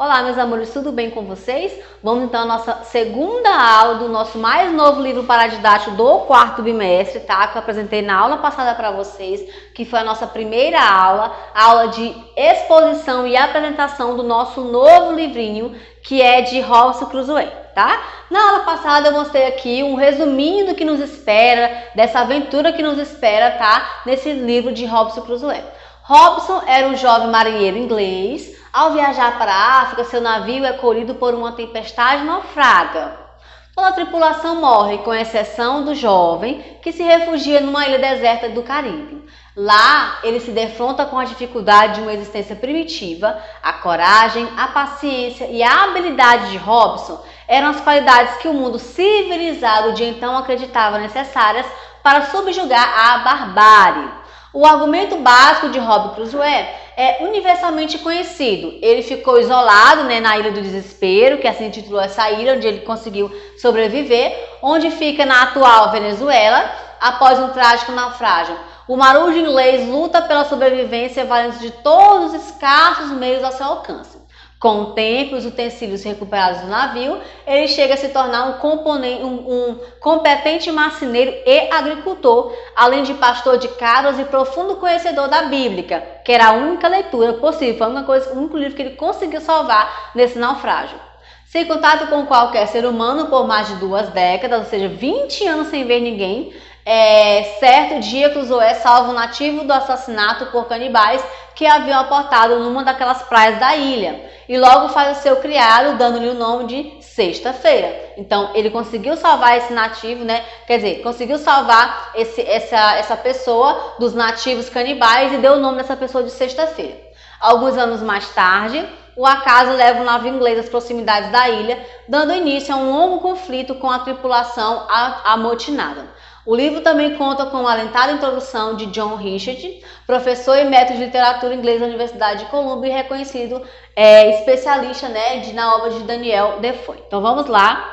Olá, meus amores, tudo bem com vocês? Vamos então à nossa segunda aula do nosso mais novo livro paradidático do quarto bimestre, tá? Que eu apresentei na aula passada para vocês, que foi a nossa primeira aula, a aula de exposição e apresentação do nosso novo livrinho, que é de Robinson Crusoe, tá? Na aula passada eu mostrei aqui um resuminho do que nos espera, dessa aventura que nos espera, tá? Nesse livro de Robinson Crusoe. Robinson era um jovem marinheiro inglês. Ao viajar para a África, seu navio é colhido por uma tempestade e naufraga. Toda a tripulação morre, com exceção do jovem, que se refugia numa ilha deserta do Caribe. Lá, ele se defronta com a dificuldade de uma existência primitiva. A coragem, a paciência e a habilidade de Robinson eram as qualidades que o mundo civilizado de então acreditava necessárias para subjugar a barbárie. O argumento básico de Robinson Crusoe é universalmente conhecido. Ele ficou isolado, na Ilha do Desespero, que assim titulou essa ilha, onde ele conseguiu sobreviver, onde fica na atual Venezuela, após um trágico naufrágio. O marujo inglês luta pela sobrevivência valendo de todos os escassos meios ao seu alcance. Com o tempo e os utensílios recuperados do navio, ele chega a se tornar um competente marceneiro e agricultor, além de pastor de cabras e profundo conhecedor da Bíblia, que era a única leitura possível, foi o único livro que ele conseguiu salvar nesse naufrágio. Sem contato com qualquer ser humano por mais de 2 décadas, ou seja, 20 anos sem ver ninguém, certo dia Crusoe salva um nativo do assassinato por canibais que haviam aportado numa daquelas praias da ilha e logo faz o seu criado, dando-lhe o nome de Sexta-feira. Então ele conseguiu salvar esse nativo, conseguiu salvar essa pessoa dos nativos canibais e deu o nome dessa pessoa de Sexta-feira. Alguns anos mais tarde, o acaso leva um navio inglês às proximidades da ilha, dando início a um longo conflito com a tripulação amotinada. O livro também conta com uma alentada introdução de John Richard, professor e mestre de literatura inglesa da Universidade de Columbia e reconhecido especialista na obra de Daniel Defoe. Então vamos lá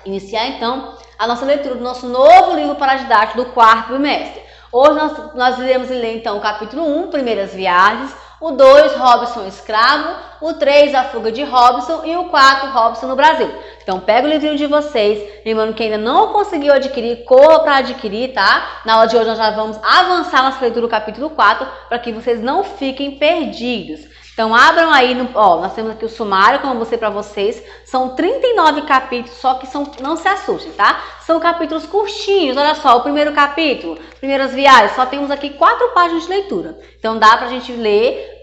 iniciar então a nossa leitura do nosso novo livro paradidático do quarto bimestre. Hoje nós iremos ler então o capítulo 1, Primeiras Viagens, o 2, Robinson Escravo, o 3, A Fuga de Robinson e o 4, Robinson no Brasil. Então pega o livrinho de vocês, lembrando que ainda não conseguiu adquirir, corra para adquirir, tá? Na aula de hoje nós já vamos avançar na leitura do capítulo 4, para que vocês não fiquem perdidos. Então abram aí, nós temos aqui o sumário, como eu mostrei para vocês, são 39 capítulos, só que não se assustem, tá? São capítulos curtinhos, olha só, o primeiro capítulo, Primeiras Viagens, só temos aqui 4 páginas de leitura. Então dá pra gente ler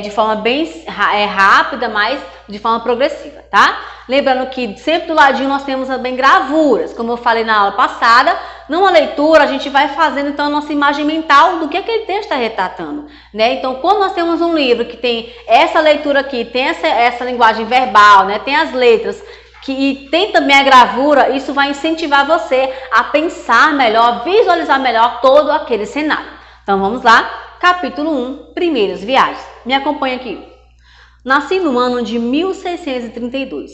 de forma bem rápida, mas de forma progressiva, tá? Lembrando que sempre do ladinho nós temos também gravuras, como eu falei na aula passada. Numa leitura a gente vai fazendo então a nossa imagem mental do que aquele texto está retratando, Então quando nós temos um livro que tem essa leitura aqui, tem essa linguagem verbal, tem as letras, e tem também a gravura, isso vai incentivar você a pensar melhor, visualizar melhor todo aquele cenário. Então vamos lá. Capítulo 1, Primeiras Viagens. Me acompanha aqui. Nasci no ano de 1632,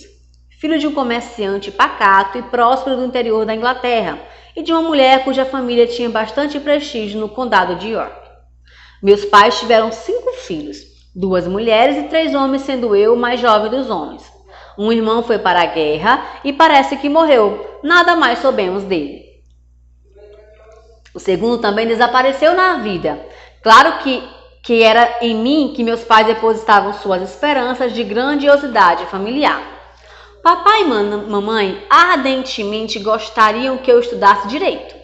filho de um comerciante pacato e próspero do interior da Inglaterra e de uma mulher cuja família tinha bastante prestígio no condado de York. Meus pais tiveram 5 filhos, 2 mulheres e 3 homens, sendo eu o mais jovem dos homens. Um irmão foi para a guerra e parece que morreu. Nada mais soubemos dele. O segundo também desapareceu na vida. Claro que era em mim que meus pais depositavam suas esperanças de grandiosidade familiar. Papai e mamãe ardentemente gostariam que eu estudasse direito.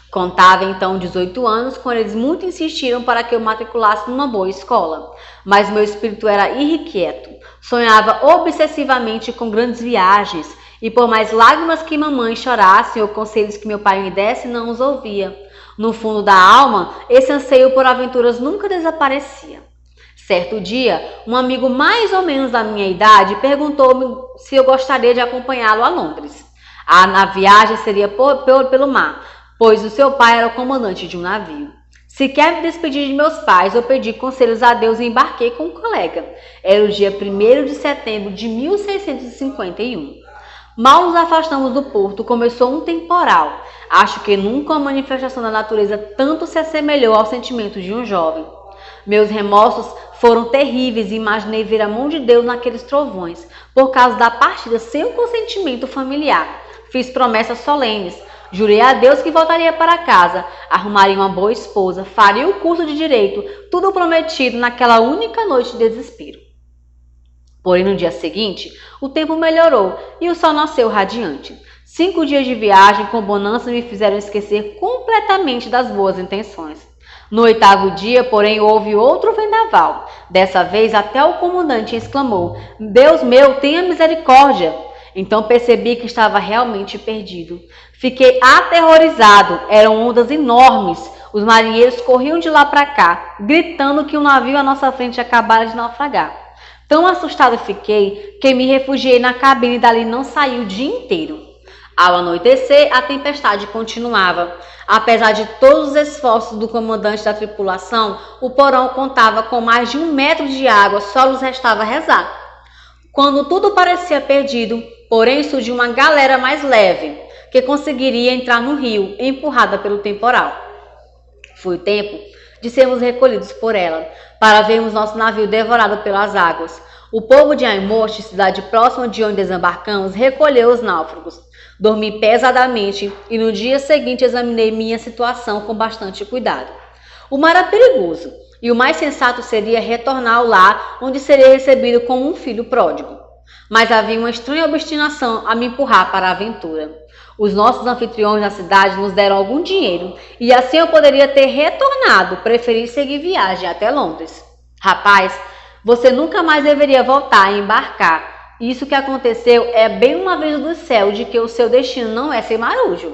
Contava então 18 anos quando eles muito insistiram para que eu matriculasse numa boa escola. Mas meu espírito era irrequieto. Sonhava obsessivamente com grandes viagens e por mais lágrimas que mamãe chorasse ou conselhos que meu pai me desse, não os ouvia. No fundo da alma, esse anseio por aventuras nunca desaparecia. Certo dia, um amigo mais ou menos da minha idade perguntou-me se eu gostaria de acompanhá-lo a Londres. A viagem seria pelo mar, pois o seu pai era o comandante de um navio. Sequer me despedi de meus pais, eu pedi conselhos a Deus e embarquei com um colega. Era o dia 1º de setembro de 1651. Mal nos afastamos do porto, começou um temporal. Acho que nunca uma manifestação da natureza tanto se assemelhou aos sentimentos de um jovem. Meus remorsos foram terríveis e imaginei ver a mão de Deus naqueles trovões, por causa da partida sem o consentimento familiar. Fiz promessas solenes. Jurei a Deus que voltaria para casa, arrumaria uma boa esposa, faria o curso de direito, tudo prometido naquela única noite de desespero. Porém, no dia seguinte, o tempo melhorou e o sol nasceu radiante. 5 dias de viagem com bonança me fizeram esquecer completamente das boas intenções. No 8º dia, porém, houve outro vendaval. Dessa vez, até o comandante exclamou: Deus meu, tenha misericórdia! Então percebi que estava realmente perdido. Fiquei aterrorizado. Eram ondas enormes. Os marinheiros corriam de lá para cá, gritando que um navio à nossa frente acabara de naufragar. Tão assustado fiquei que me refugiei na cabine e dali não saí o dia inteiro. Ao anoitecer, a tempestade continuava. Apesar de todos os esforços do comandante da tripulação, o porão contava com mais de 1 metro de água, só nos restava rezar. Quando tudo parecia perdido, porém surgiu uma galera mais leve, que conseguiria entrar no rio, empurrada pelo temporal. Foi o tempo de sermos recolhidos por ela, para vermos nosso navio devorado pelas águas. O povo de Aimorte, cidade próxima de onde desembarcamos, recolheu os náufragos. Dormi pesadamente e no dia seguinte examinei minha situação com bastante cuidado. O mar era perigoso e o mais sensato seria retornar ao lar, onde seria recebido como um filho pródigo. Mas havia uma estranha obstinação a me empurrar para a aventura. Os nossos anfitriões da cidade nos deram algum dinheiro e assim eu poderia ter retornado, preferi seguir viagem até Londres. Rapaz, você nunca mais deveria voltar a embarcar. Isso que aconteceu é bem um aviso do céu de que o seu destino não é ser marujo.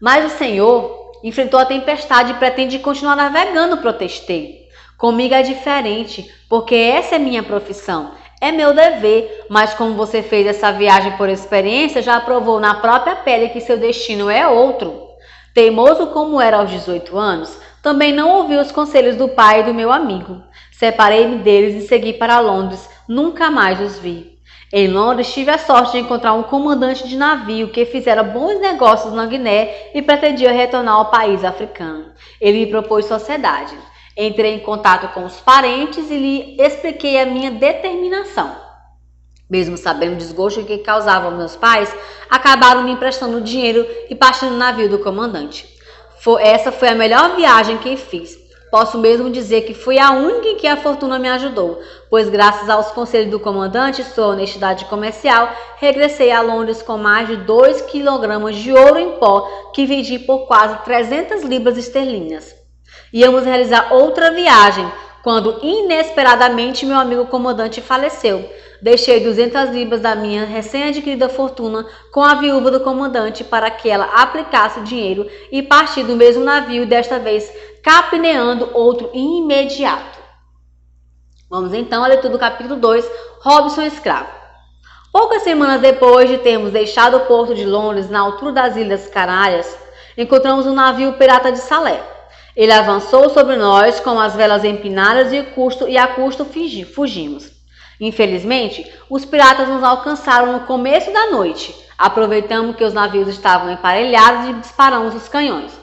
Mas o Senhor enfrentou a tempestade e pretende continuar navegando, protestei. Comigo é diferente, porque essa é minha profissão. É meu dever, mas como você fez essa viagem por experiência, já provou na própria pele que seu destino é outro. Teimoso como era aos 18 anos, também não ouvi os conselhos do pai e do meu amigo. Separei-me deles e segui para Londres. Nunca mais os vi. Em Londres, tive a sorte de encontrar um comandante de navio que fizera bons negócios na Guiné e pretendia retornar ao país africano. Ele me propôs sociedade. Entrei em contato com os parentes e lhe expliquei a minha determinação. Mesmo sabendo o desgosto que causavam meus pais, acabaram me emprestando dinheiro e partindo no navio do comandante. Essa foi a melhor viagem que fiz. Posso mesmo dizer que fui a única em que a fortuna me ajudou, pois graças aos conselhos do comandante e sua honestidade comercial, regressei a Londres com mais de 2 quilogramas de ouro em pó que vendi por quase 300 libras esterlinas. Íamos realizar outra viagem, quando inesperadamente meu amigo comandante faleceu. Deixei 200 libras da minha recém-adquirida fortuna com a viúva do comandante para que ela aplicasse o dinheiro e parti do mesmo navio, desta vez capitaneando outro imediato. Vamos então à leitura do capítulo 2, Robinson Escravo. Poucas semanas depois de termos deixado o porto de Londres, na altura das Ilhas Canárias, encontramos um navio pirata de Salé. Ele avançou sobre nós com as velas empinadas e a custo fugimos. Infelizmente, os piratas nos alcançaram no começo da noite. Aproveitamos que os navios estavam emparelhados e disparamos os canhões.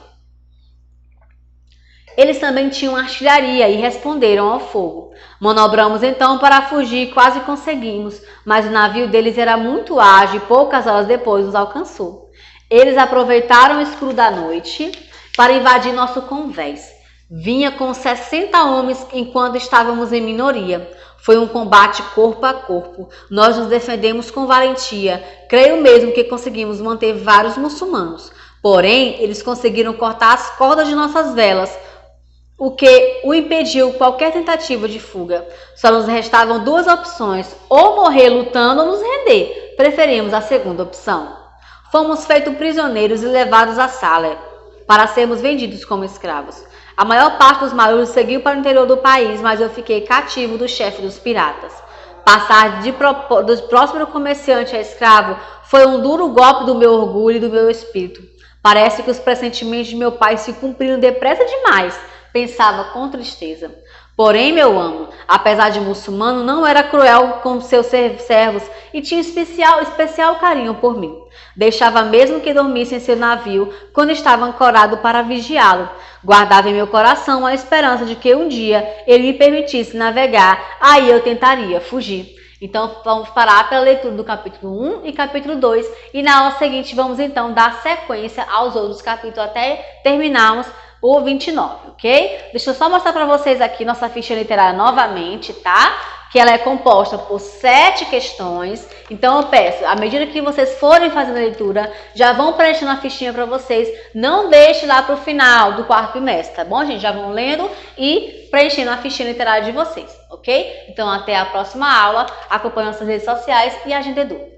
Eles também tinham artilharia e responderam ao fogo. Manobramos então para fugir e quase conseguimos, mas o navio deles era muito ágil e poucas horas depois nos alcançou. Eles aproveitaram o escuro da noite para invadir nosso convés. Vinha com 60 homens enquanto estávamos em minoria. Foi um combate corpo a corpo. Nós nos defendemos com valentia. Creio mesmo que conseguimos manter vários muçulmanos. Porém, eles conseguiram cortar as cordas de nossas velas, o que o impediu qualquer tentativa de fuga. Só nos restavam 2 opções, ou morrer lutando ou nos render. Preferimos a segunda opção. Fomos feitos prisioneiros e levados a Salé, para sermos vendidos como escravos. A maior parte dos marujos seguiu para o interior do país, mas eu fiquei cativo do chefe dos piratas. Passar do próximo comerciante a escravo foi um duro golpe do meu orgulho e do meu espírito. Parece que os pressentimentos de meu pai se cumpriram depressa demais, pensava com tristeza. Porém, meu amo, apesar de muçulmano, não era cruel com seus servos e tinha especial carinho por mim. Deixava mesmo que dormisse em seu navio quando estava ancorado para vigiá-lo. Guardava em meu coração a esperança de que um dia ele me permitisse navegar, aí eu tentaria fugir. Então vamos parar pela leitura do capítulo 1 e capítulo 2 e na aula seguinte vamos então dar sequência aos outros capítulos até terminarmos o 29, ok? Deixa eu só mostrar para vocês aqui nossa ficha literária novamente, tá? Que ela é composta por 7 questões. Então eu peço, à medida que vocês forem fazendo a leitura, já vão preenchendo a fichinha para vocês. Não deixe lá para o final do quarto trimestre, tá bom, gente? Já vão lendo e preenchendo a fichinha literária de vocês, ok? Então até a próxima aula. Acompanhe nossas redes sociais e Agenda Edu.